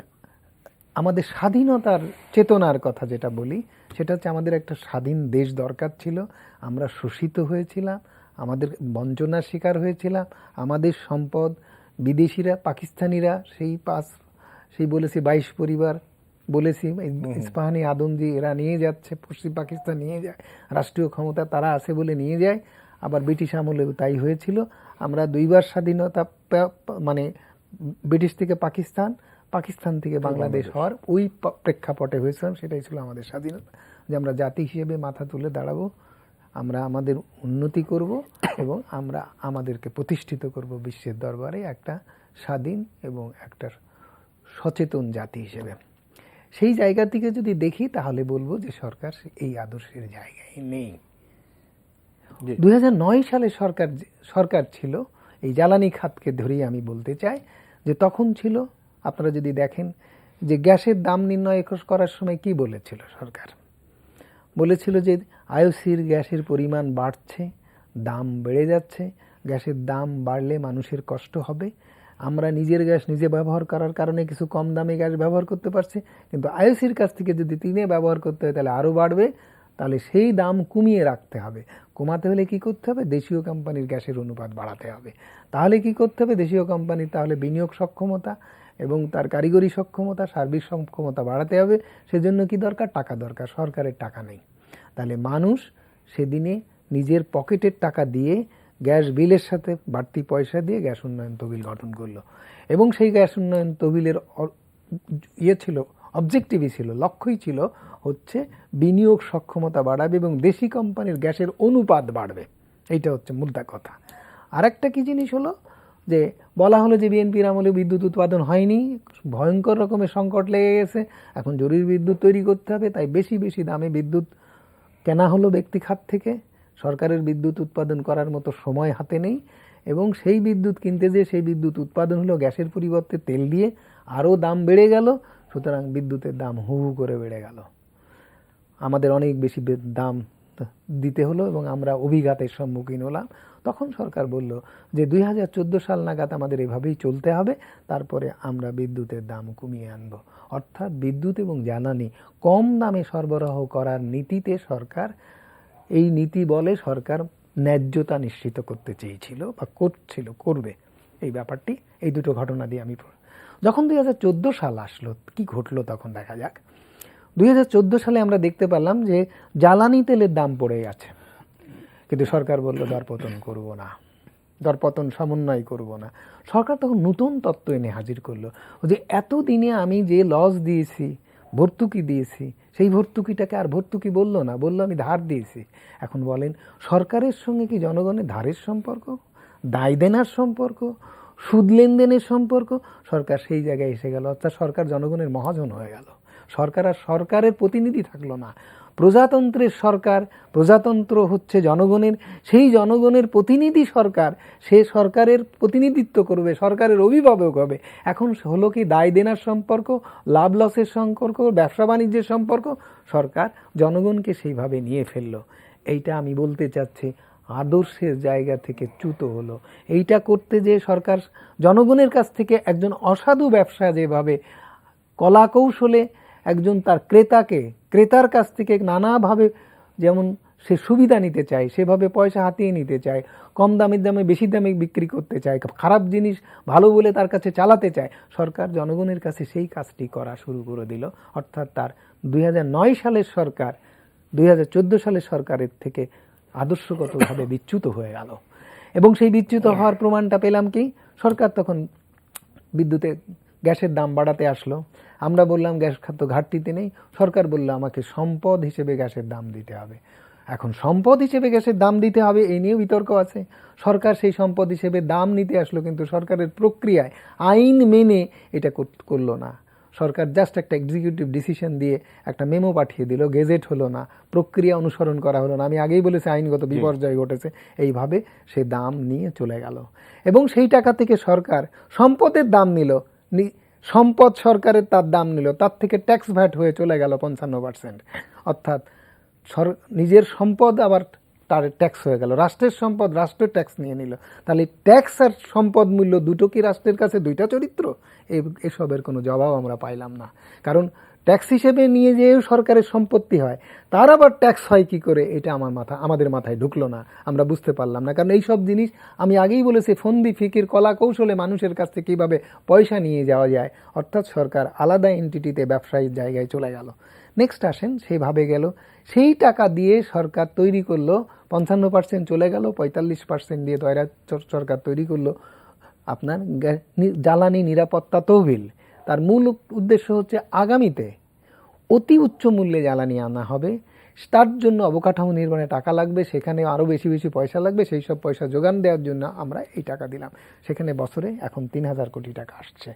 আমাদের স্বাধীনতার চেতনার কথা যেটা বলি, সেটা হচ্ছে আমাদের একটা স্বাধীন দেশ দরকার ছিল, আমরা শোষিত হয়েছিলাম, আমাদের বঞ্চনার শিকার হয়েছিলাম, আমাদের সম্পদ বিদেশিরা, পাকিস্তানিরা সেই বলেছে 22 পরিবার বলেছি ইস্পাহানি আদমজি এরা নিয়ে যাচ্ছে, পশ্চিম পাকিস্তান নিয়ে যায়, রাষ্ট্রীয় ক্ষমতা তারা আছে বলে নিয়ে যায়। আবার ব্রিটিশ আমলেও তাই হয়েছিল। আমরা 2বার স্বাধীনতা মানে ব্রিটিশ থেকে পাকিস্তান, পাকিস্তান থেকে বাংলাদেশ হওয়ার ওই প্রেক্ষাপটে হয়েছিলাম। সেটাই ছিল আমাদের স্বাধীনতা, যে আমরা জাতি হিসেবে মাথা তুলে দাঁড়াবো, আমরা আমাদের উন্নতি করব এবং আমরা আমাদেরকে প্রতিষ্ঠিত করব বিশ্বের দরবারে একটা স্বাধীন এবং একটা সচেতন জাতি হিসেবে। সেই জায়গা থেকে যদি দেখি তাহলে বলবো যে সরকার এই আদর্শের জায়গায় নেই। 2009 সালে সরকার ছিল, এই জ্বালানি খাতকে ধরেই আমি বলতে চাই যে তখন ছিল, আপনারা যদি দেখেন যে গ্যাসের দাম নির্ণয় করার সময় কি বলেছিল সরকার? বলেছিল যে আইওসির গ্যাসের পরিমাণ বাড়ছে, দাম বেড়ে যাচ্ছে, গ্যাসের দাম বাড়লে মানুষের কষ্ট হবে, আমরা নিজের গ্যাস নিজে ব্যবহার করার কারণে কিছু কম দামে গ্যাস ব্যবহার করতে পারছি, কিন্তু আইওসির কাছ থেকে যদি তিনে ব্যবহার করতে হয় তাহলে আরও বাড়বে, তাহলে সেই দাম কমিয়ে রাখতে হবে। কমাতে হলে কি করতে হবে? দেশীয় কোম্পানির গ্যাসের অনুপাত বাড়াতে হবে। তাহলে কি করতে হবে? দেশীয় কোম্পানির তাহলে বিনিয়োগ সক্ষমতা এবং তার কারিগরি সক্ষমতা, সার্বিক সক্ষমতা বাড়াতে হবে। সেজন্য কি দরকার? টাকা দরকার। সরকারের টাকা নেই। তাহলে মানুষ সেদিনে নিজের পকেটের টাকা দিয়ে গ্যাস বিলের সাথে বাড়তি পয়সা দিয়ে গ্যাস উন্নয়ন তহবিল গঠন করলো, এবং সেই গ্যাস উন্নয়ন তহবিলের ছিল, অবজেক্টিভই ছিল, লক্ষ্যই ছিল হচ্ছে বিনিয়োগ সক্ষমতা বাড়াবে এবং দেশি কোম্পানির গ্যাসের অনুপাত বাড়বে। এইটা হচ্ছে মুদ্রা কথা। আর একটা কি জিনিস হলো যে বলা হলো যে বিএনপির আমলে বিদ্যুৎ উৎপাদন হয়নি, ভয়ঙ্কর রকমের সংকট লেগে গেছে, এখন জরুরি বিদ্যুৎ তৈরি করতে হবে, তাই বেশি বেশি দামে বিদ্যুৎ কেনা হলো ব্যক্তি খাত থেকে। সরকারের বিদ্যুৎ উৎপাদন করার মতো সময় হাতে নেই, এবং সেই বিদ্যুৎ কিনতে যেয়ে সেই বিদ্যুৎ উৎপাদন হলো গ্যাসের পরিবর্তে তেল দিয়ে, আরও দাম বেড়ে গেল। সুতরাং বিদ্যুতের দাম হু হু করে বেড়ে গেল, আমাদের অনেক বেশি দাম দিতে হলো এবং আমরা অভিঘাতের সম্মুখীন হলাম। তখন সরকার বলল যে 2014 সাল নাগাদ আমাদের এভাবেই চলতে হবে, তারপরে আমরা বিদ্যুতের দাম কমিয়ে আনব। অর্থাৎ বিদ্যুৎ এবং জ্বালানি কম দামে সরবরাহ করার নীতিতে সরকার, এই নীতি বলে সরকার ন্যায্যতা নিশ্চিত করতে চেয়েছিল বা করবে এই ব্যাপারটি। এই দুটো ঘটনা দিয়ে আমি, যখন 2014 সাল আসলো কি ঘটলো তখন দেখা যাক। 2014 সালে আমরা দেখতে পেলাম যে জ্বালানি তেলের দাম পড়ে গেছে, কিন্তু সরকার বলল দরপতন করব না, দরপতন সমন্বয় করব না। সরকার তখন নতুন তত্ত্ব এনে হাজির করলো যে এতদিনে আমি যে লস দিয়েছি, ভর্তুকি দিয়েছি, সেই ভর্তুকিটাকে আর ভর্তুকি বললো না, বললো আমি ধার দিয়েছি। এখন বলেন সরকারের সঙ্গে কি জনগণের ধারের সম্পর্ক, দায় দেনার সম্পর্ক, সুদ লেনদেনের সম্পর্ক? সরকার সেই জায়গায় এসে গেল, অর্থাৎ সরকার জনগণের মহাজন হয়ে গেল। সরকার আর সরকারের প্রতিনিধি থাকলো না, প্রজাতন্ত্রের সরকার। প্রজাতন্ত্র হচ্ছে জনগণের, সেই জনগণের প্রতিনিধি সরকার, সে সরকারের প্রতিনিধিত্ব করবে, সরকারের অভিভাবক হবে। এখন হলো কি দায় দেনার সম্পর্ক, লাভ লসের সম্পর্ক, ব্যবসা বাণিজ্যের সম্পর্ক। সরকার জনগণকে সেইভাবে নিয়ে ফেললো। এইটা আমি বলতে চাচ্ছি আদর্শের জায়গা থেকে চ্যুত হলো। এইটা করতে যে সরকার জনগণের কাছ থেকে একজন অসাধু ব্যবসা যেভাবে কলা কৌশলে একজন তার ক্রেতার কাছ থেকে নানাভাবে যেমন সে সুবিধা নিতে চায়, সেভাবে পয়সা হাতিয়ে নিতে চায়, কম দামের দামে বেশি দামে বিক্রি করতে চায়, খারাপ জিনিস ভালো বলে তার কাছে চালাতে চায়, সরকার জনগণের কাছে সেই কাজটি করা শুরু করে দিল। অর্থাৎ তার 2009 সালের সরকার 2014 সালের সরকারের থেকে আদর্শগতভাবে বিচ্যুত হয়ে গেল। এবং সেই বিচ্যুত হওয়ার প্রমাণটা পেলাম কি, সরকার তখন গ্যাসের দাম বাড়াতে আসলো। আমরা বললাম গ্যাস খাদ্য ঘাটতিতে নেই, সরকার বললো আমাকে সম্পদ হিসেবে গ্যাসের দাম দিতে হবে। এখন সম্পদ হিসেবে গ্যাসের দাম দিতে হবে এই নিয়েও বিতর্ক আছে। সরকার সেই সম্পদ হিসেবে দাম নিতে আসলো, কিন্তু সরকারের প্রক্রিয়ায় আইন মেনে এটা করলো না। সরকার জাস্ট একটা এক্সিকিউটিভ ডিসিশন দিয়ে একটা মেমো পাঠিয়ে দিল, গেজেট হলো না, প্রক্রিয়া অনুসরণ করা হলো না। আমি আগেই বলেছি আইনগত বিপর্যয় ঘটেছে। এইভাবে সে দাম নিয়ে চলে গেল এবং সেই টাকা থেকে সরকার সম্পদের দাম নিল, সম্পদ সরকারের তার দাম নিল, তার থেকে ট্যাক্স ভ্যাট হয়ে চলে গেল 55%। অর্থাৎ নিজের সম্পদ আবার তার ট্যাক্স হয়ে গেল, রাষ্ট্রের সম্পদ রাষ্ট্রের ট্যাক্স নিয়ে নিল। তাহলে ট্যাক্স আর সম্পদ মূল্য দুটো কি রাষ্ট্রের কাছে দুইটা চরিত্র? এসবের কোনো জবাব আমরা পাইলাম না। কারণ ট্যাক্স হিসেবে নিয়ে যেয়েও সরকারের সম্পত্তি হয়, তার আবার ট্যাক্স হয় কি করে, এটা আমাদের মাথায় ঢুকলো না, আমরা বুঝতে পারলাম না। কারণ এই সব জিনিস আমি আগেই বলেছি, ফন্দি ফিকির কলা কৌশলে মানুষের কাছ থেকে কীভাবে পয়সা নিয়ে যাওয়া যায়, অর্থাৎ সরকার আলাদা এন্টিটিতে ব্যবসায়িক জায়গায় চলে গেল। নেক্সট আসেন, সেইভাবে গেল, সেই টাকা দিয়ে সরকার তৈরি করলো, 55% চলে গেল, 45% দিয়ে সরকার তৈরি করলো আপনার জ্বালানি নিরাপত্তা তহবিল। তার মূল উদ্দেশ্য হচ্ছে আগামীতে অতি উচ্চ মূল্যে জ্বালানি আনা হবে, তার জন্য অবকাঠামো নির্মাণে টাকা লাগবে, সেখানে আরও বেশি বেশি পয়সা লাগবে, সেই সব পয়সা যোগান দেওয়ার জন্য আমরা এই টাকা দিলাম। সেখানে বছরে এখন 3000 কোটি টাকা আসছে,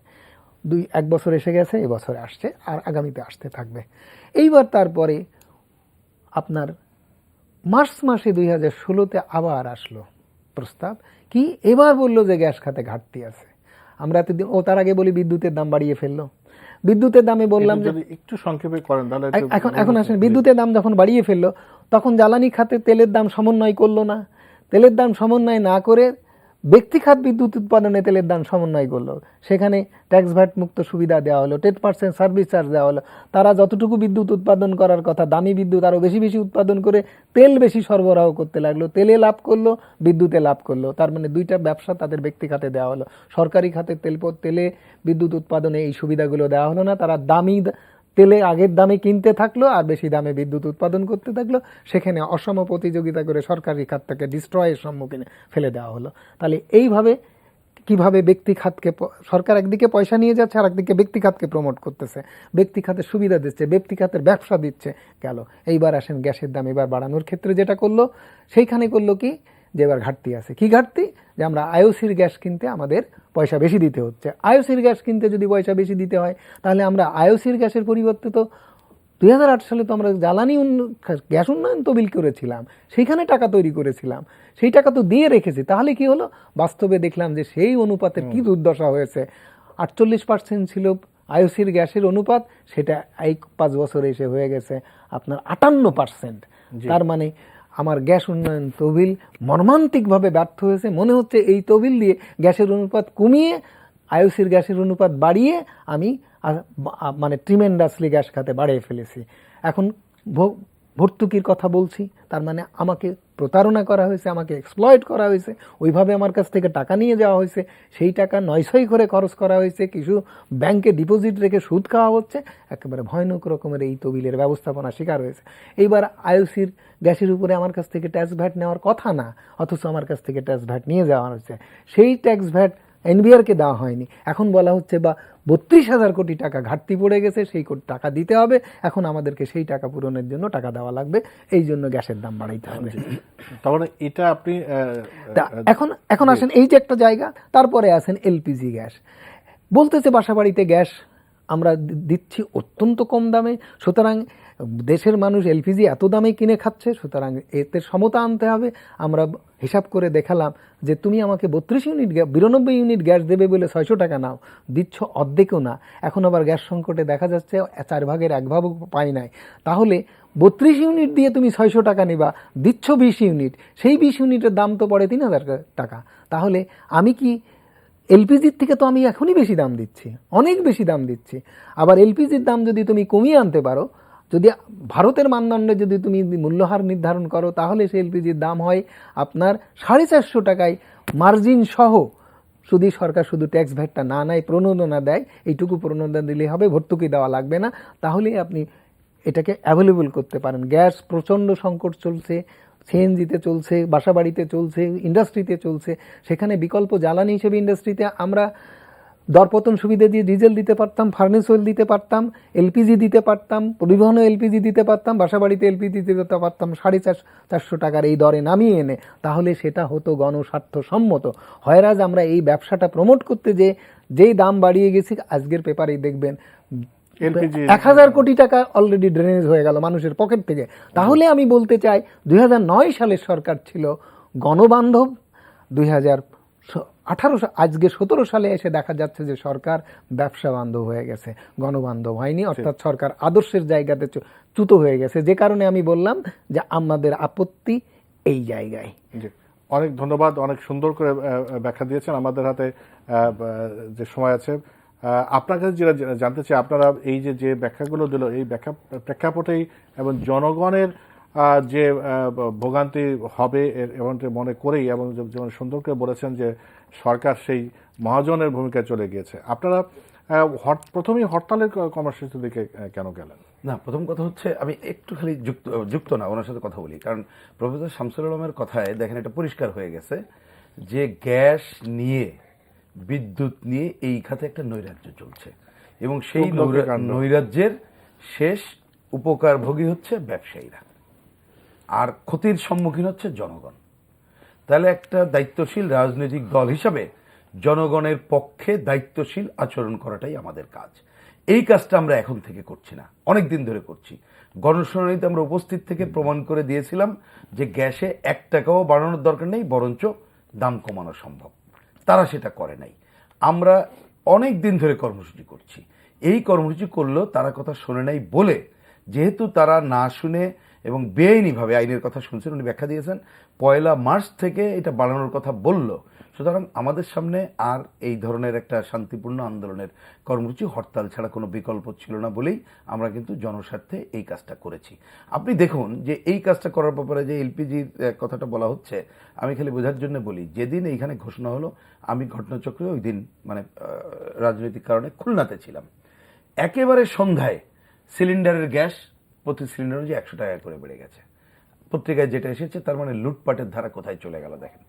এক বছর এসে গেছে, এবছরে আসছে, আর আগামীতে আসতে থাকবে। এইবার তারপরে আপনার মার্চ মাসে 2016-তে আবার আসলো প্রস্তাব, কি এবার বললো যে গ্যাস খাতে ঘাটতি আছে। আমরা এতদিন তার আগে বলি বিদ্যুতের দাম বাড়িয়ে ফেললো। বিদ্যুতের দামে বললাম যে একটু সংক্ষেপে করেন তাহলে। এখন আসেন, বিদ্যুতের দাম যখন বাড়িয়ে ফেললো, তখন জ্বালানি খাতে তেলের দাম সমন্বয় করলো না। তেলের দাম সমন্বয় না করে ব্যক্তিখাত বিদ্যুৎ উৎপাদনে তেলের দাম সমন্বয় করলো, সেখানে ট্যাক্স ভ্যাট মুক্ত সুবিধা দেওয়া হলো, 10% সার্ভিস চার্জ দেওয়া হলো। তারা যতটুকু বিদ্যুৎ উৎপাদন করার কথা, দামি বিদ্যুৎ আরও বেশি বেশি উৎপাদন করে তেল বেশি সরবরাহ করতে লাগলো, তেলে লাভ করলো, বিদ্যুতে লাভ করলো। তার মানে দুইটা ব্যবসা তাদের ব্যক্তি খাতে দেওয়া হলো। সরকারি খাতে তেলে বিদ্যুৎ উৎপাদনে এই সুবিধাগুলো দেওয়া হলো না, তারা দামি তেলে আগের দামে কিনতে থাকলো আর বেশি দামে বিদ্যুৎ উৎপাদন করতে থাকলো, সেখানে অসম প্রতিযোগিতা করে সরকারি খাতটাকে ডিস্ট্রয়ের সম্মুখীনে ফেলে দেওয়া হলো। তাহলে এইভাবে কিভাবে ব্যক্তি খাতকে সরকার একদিকে পয়সা নিয়ে যাচ্ছে, আর একদিকে ব্যক্তি খাতকে প্রমোট করতেছে, ব্যক্তি খাতের সুবিধা দিচ্ছে, ব্যক্তি খাতের ব্যবসা দিচ্ছে গেল। এইবার আসেন গ্যাসের দাম এবার বাড়ানোর ক্ষেত্রে যেটা করলো, সেইখানে করলো কি, যে এবার ঘাটতি আছে। কি ঘাটতি? যে আমরা আইওসির গ্যাস কিনতে আমাদের পয়সা বেশি দিতে হচ্ছে। আইওসির গ্যাস কিনতে যদি পয়সা বেশি দিতে হয়, তাহলে আমরা আইওসির গ্যাসের পরিবর্তে তো 2008 সালে তো আমরা জ্বালানি গ্যাস উন্নয়ন তহবিল করেছিলাম, সেইখানে টাকা তৈরি করেছিলাম, সেই টাকা তো দিয়ে রেখেছি। তাহলে কি হলো, বাস্তবে দেখলাম যে সেই অনুপাতের কি দুর্দশা হয়েছে। 48% ছিল আইওসির গ্যাসের অনুপাত, সেটা এই 5 বছরে এসে হয়ে গেছে আপনার 58%। তার মানে আমার গ্যাস উন্নয়ন তহবিল মর্মান্তিকভাবে ব্যর্থ হয়েছে। মনে হচ্ছে এই তহবিল দিয়ে গ্যাসের অনুপাত কমিয়ে আইওসির গ্যাসের অনুপাত বাড়িয়ে আমি মানে ট্রিমেন্ডাসলি গ্যাস খাতে বাড়িয়ে ফেলেছি। এখন ভর্তুকির কথা বলছি, তার মানে আমাকে প্রতারণা করা হয়েছে, আমাকে এক্সপ্লয়েট করা হয়েছে, ওইভাবে আমার কাছ থেকে টাকা নিয়ে যাওয়া হয়েছে, সেই টাকা নয়ছয় করে খরচ করা হয়েছে, কিছু ব্যাংকে ডিপোজিট রেখে সুদ খাওয়া হচ্ছে, একেবারে ভয়ানক রকমের এই তহবিলের ব্যবস্থাপনা শিকার হয়েছে। এইবার আইওসির গ্যাসের উপরে আমার কাছ থেকে ট্যাক্স ভ্যাট নেওয়ার কথা না, অথচ আমার কাছ থেকে ট্যাক্স ভ্যাট নিয়ে যাওয়া হয়েছে। সেই ট্যাক্স ভ্যাট এনবিআরকে দেওয়া হয়নি। এখন বলা হচ্ছে বা 32,000 কোটি টাকা ঘাটতি পড়ে গেছে, সেই টাকা দিতে হবে, এখন আমাদেরকে সেই টাকা পূরণের জন্য টাকা দেওয়া লাগবে, এই জন্য গ্যাসের দাম বাড়াইতে হবে। তাহলে এটা আপনি এখন আসেন এই যে একটা জায়গা, তারপরে আসেন এলপিজি গ্যাস। বলতেছে বাসাবাড়িতে গ্যাস আমরা দিচ্ছি অত্যন্ত কম দামে, সুতরাং দেশের মানুষ এলপিজি এত দামে কিনে খাচ্ছে, সুতরাং এতে সমতা আনতে হবে। আমরা হিসাব করে দেখালাম যে তুমি আমাকে 92 ইউনিট গ্যাস দেবে বলে 600 টাকা নাও, দিচ্ছ অর্ধেকও না। এখন আবার গ্যাস সংকটে দেখা যাচ্ছে 4 ভাগের 1 ভাগও পাই নাই। তাহলে 32 ইউনিট দিয়ে তুমি 600 টাকা নিবা, দিচ্ছ 20 ইউনিট, সেই 20 ইউনিটের দাম তো পড়ে 3000 টাকা। তাহলে আমি কি এলপিজির থেকে তো আমি এখনই বেশি দাম দিচ্ছি, অনেক বেশি দাম দিচ্ছি। আবার এলপিজির দাম যদি তুমি কমিয়ে আনতে পারো, যদি ভারতের মানদণ্ডে যদি তুমি মূল্যহার নির্ধারণ করো, তাহলে সেই এলপিজির দাম হয় আপনার 450 টাকায় মার্জিন সহ, যদি সরকার শুধু ট্যাক্স ভ্যাটটা না নেয়, প্রণোদনা দেয়, এইটুকু প্রণোদনা দিলেই হবে, ভর্তুকি দেওয়া লাগবে না, তাহলেই আপনি এটাকে অ্যাভেলেবল করতে পারেন। গ্যাস প্রচণ্ড সংকট চলছে, সিএনজিতে চলছে, বাসাবাড়িতে চলছে, ইন্ডাস্ট্রিতে চলছে, সেখানে বিকল্প জ্বালানি হিসেবে ইন্ডাস্ট্রিতে আমরা দরপতন সুবিধা দিয়ে ডিজেল দিতে পারতাম, ফার্নেস অয়েল দিতে পারতাম, এলপিজি দিতে পারতাম, পরিবহনে এলপিজি দিতে পারতাম, বাসাবাড়িতে এলপিজি দিতে পারতাম 450 টাকার এই দরে নামিয়ে এনে, তাহলে সেটা হতো গণস্বার্থসম্মত। হয়রাজ আমরা এই ব্যবসাটা প্রমোট করতে যেই দাম বাড়িয়ে গেছি, আজকের পেপারেই দেখবেন 1000 কোটি টাকা অলরেডি ড্রেনেজ হয়ে গেল মানুষের পকেট থেকে। তাহলে আমি বলতে চাই 2009 সালের সরকার ছিল গণবান্ধব, 2018 আজকে 17 সালে এসে দেখা যাচ্ছে যে সরকার ব্যবসা বান্ধব হয়ে গেছে, গণবান্ধব হয়নি, অর্থাৎ সরকার আদর্শের জায়গাতে চ্যুত হয়ে গেছে। যে কারণে আমি বললাম যে আমাদের আপত্তি এই জায়গায়। অনেক ধন্যবাদ, অনেক সুন্দর করে ব্যাখ্যা দিয়েছেন। আমাদের হাতে যে সময় আছে আপনার কাছে যেটা জানতে চাই, আপনারা এই যে ব্যাখ্যাগুলো দিল, এই ব্যাখ্যা প্রেক্ষাপটেই এবং জনগণের যে ভোগান্তি হবে এমনটি মনে করেই, এবং যেমন সুন্দর করে বলেছেন যে সরকার সেই মহাজনের ভূমিকায় চলে গিয়েছে, আপনারা প্রথমেই হরতালের কর্মসূচির দিকে কেন গেলেন? না, প্রথম কথা হচ্ছে আমি একটু খালি যুক্ত না ওনার সাথে কথা বলি, কারণ প্রফেসর শামসুল আলমের কথায় দেখেন এটা পরিষ্কার হয়ে গেছে যে গ্যাস নিয়ে, বিদ্যুৎ নিয়ে এই খাতে একটা নৈরাজ্য চলছে, এবং সেই নৈরাজ্যের শেষ উপকারভোগী হচ্ছে ব্যবসায়ীরা, আর ক্ষতির সম্মুখীন হচ্ছে জনগণ। তাহলে একটা দায়িত্বশীল রাজনৈতিক দল হিসাবে জনগণের পক্ষে দায়িত্বশীল আচরণ করাটাই আমাদের কাজ। এই কাজটা আমরা এখন থেকে করছি না, অনেক দিন ধরে করছি। গণশুনানিতে আমরা উপস্থিত থেকে প্রমাণ করে দিয়েছিলাম যে গ্যাসে 1 টাকাও বাড়ানোর দরকার নেই, বরঞ্চ দাম কমানো সম্ভব। তারা সেটা করে নাই। আমরা অনেক দিন ধরে কর্মসূচি করছি, এই কর্মসূচি করলেও তারা কথা শোনে নাই বলে, যেহেতু তারা না শুনে এবং বেআইনিভাবে আইনের কথা শুনছেন, উনি ব্যাখ্যা দিয়েছেন 1 মার্চ থেকে এটা বাড়ানোর কথা বলল। সুতরাং আমাদের সামনে আর এই ধরনের একটা শান্তিপূর্ণ আন্দোলনের কর্মসূচি, হরতাল ছাড়া কোনো বিকল্প ছিল না বলেই আমরা কিন্তু জনস্বার্থে এই কাজটা করেছি। আপনি দেখুন যে এই কাজটা করার ব্যাপারে যে এলপিজির কথাটা বলা হচ্ছে, আমি খালি বোঝার জন্য বলি, যেদিন এইখানে ঘোষণা হলো আমি ঘটনাচক্রে ওই দিন মানে রাজনৈতিক কারণে খুলনাতে ছিলাম। একেবারে সন্ধ্যায় সিলিন্ডারের গ্যাস প্রতি সিলিন্ডার যে 100 টাকা করে বেড়ে গেছে। পত্রিকায় যেটা এসেছে তার মানে লুটপাটের ধারা কোথায় চলে গেল দেখেন।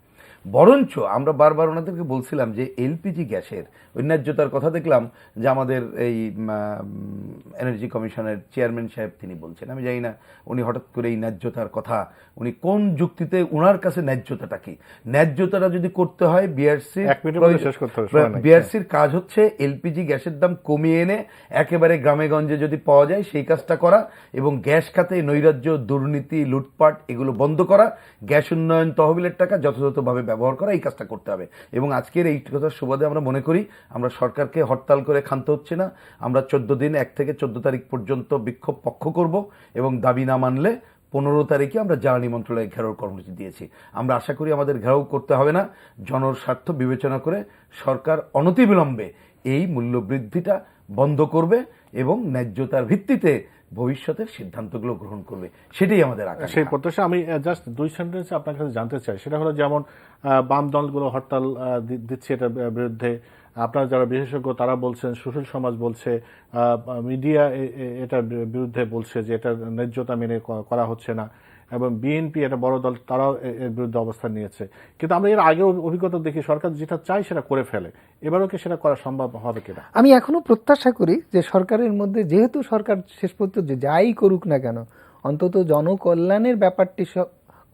বরঞ্চ আমরা বারবার ওনাদেরকে বলছিলাম যে এলপিজি গ্যাসের ন্যায্যতার কথা দেখলাম যে আমাদের এই এনার্জি কমিশনের চেয়ারম্যান সাহেব তিনি বলছেন, আমি জানি না উনি হঠাৎ করে এই ন্যায্যতার কথা উনি কোন যুক্তিতে, ওনার কাছে ন্যায্যতাটা কি? ন্যায্যতাটা যদি করতে হয় বিআরসির কাজ হচ্ছে এলপিজি গ্যাসের দাম কমিয়ে এনে একেবারে গ্রামে গঞ্জে যদি পাওয়া যায় সেই কাজটা করা, এবং গ্যাস খাতে নৈরাজ্য, দুর্নীতি, লুটপাট এগুলো বন্ধ করা, গ্যাস উন্নয়ন তহবিলের টাকা যথাযথভাবে ব্যবহার করা, এই কাজটা করতে হবে। এবং আজকের এই কথার সুবাদে আমরা মনে করি আমরা সরকারকে হরতাল করে ক্ষান্ত হচ্ছে না। আমরা 14 দিন 1 থেকে 14 তারিখ পর্যন্ত বিক্ষোভ পক্ষ করব, এবং দাবি না মানলে 15 তারিখে আমরা জ্বালানি মন্ত্রণালয়ে ঘেরাওর কর্মসূচি দিয়েছি। আমরা আশা করি আমাদের ঘেরাও করতে হবে না। জনস্বার্থ বিবেচনা করে সরকার অনতিবিলম্বে এই মূল্যবৃদ্ধিটা বন্ধ করবে এবং ন্যায্যতার ভিত্তিতে ভবিষ্যতের সিদ্ধান্তগুলো গ্রহণ করবে, সেটাই আমাদের আকাঙ্ক্ষা। সেই প্রত্যাশা আমি জাস্ট 2 সেন্টেন্সে আপনার কাছে জানতে চাই। সেটা হলো, যেমন বাম দলগুলো হরতাল দিচ্ছে এটার বিরুদ্ধে, আপনার যারা বিশেষজ্ঞ তারা বলছেন, সুশীল সমাজ বলছে, মিডিয়া এটার বিরুদ্ধে বলছে যে এটা ন্যায্যতা মেনে করা হচ্ছে না, এবং বিএনপি একটা বড় দল তারাও এর বিরুদ্ধে অবস্থান নিয়েছে। কিন্তু আমরা এর আগেও অভিজ্ঞতা দেখি সরকার যেটা চায় সেটা করে ফেলে। এবারও কি সেটা করা সম্ভব হবে কিনা? আমি এখনো প্রত্যাশা করি যে সরকারের মধ্যে, যেহেতু সরকার শেষ পর্যন্ত যাই করুক না কেন, অন্তত জনকল্যাণের ব্যাপারটি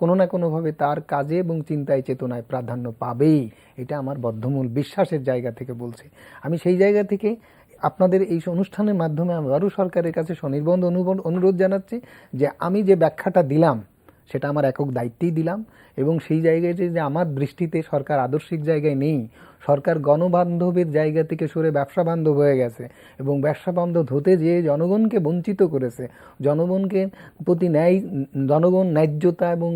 কোনো না কোনোভাবে তার কাজে এবং চিন্তায় চেতনায় প্রাধান্য পাবেই, এটা আমার বদ্ধমূল বিশ্বাসের জায়গা থেকে বলছি। আমি সেই জায়গা থেকে আপনাদের এই অনুষ্ঠানের মাধ্যমে আবারও সরকারের কাছে স্বনির্বন্ধ অনুরোধ জানাচ্ছি যে আমি যে ব্যাখ্যাটা দিলাম সেটা আমার একক দায়িত্বেই দিলাম, এবং সেই জায়গায় যে আমার দৃষ্টিতে সরকার আদর্শিক জায়গায় নেই, সরকার গণবান্ধবের জায়গা থেকে সরে ব্যবসা বান্ধব হয়ে গেছে, এবং ব্যবসা বান্ধব হতে যেয়ে জনগণকে বঞ্চিত করেছে। জনগণকে প্রতি জনগণ ন্যায্যতা এবং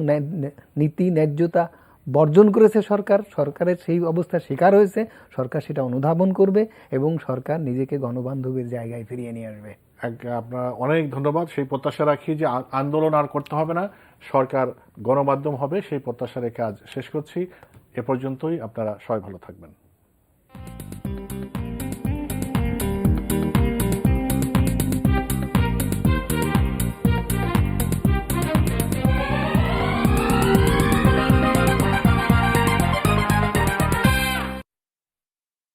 নীতি ন্যায্যতা বর্জন করেছে সরকার। সরকারের সেই অবস্থা শিকার হয়েছে, সরকার সেটা অনুধাবন করবে এবং সরকার নিজেকে গণবান্ধবের জায়গায় ফিরিয়ে নিয়ে আসবে। আপনার অনেক ধন্যবাদ। সেই প্রত্যাশা রাখি যে আন্দোলন আর করতে হবে না, সরকার গণমাধ্যম হবে, সেই প্রত্যাশা রেখে আজ শেষ করছি। এ পর্যন্তই। আপনারা সবাই ভালো থাকবেন।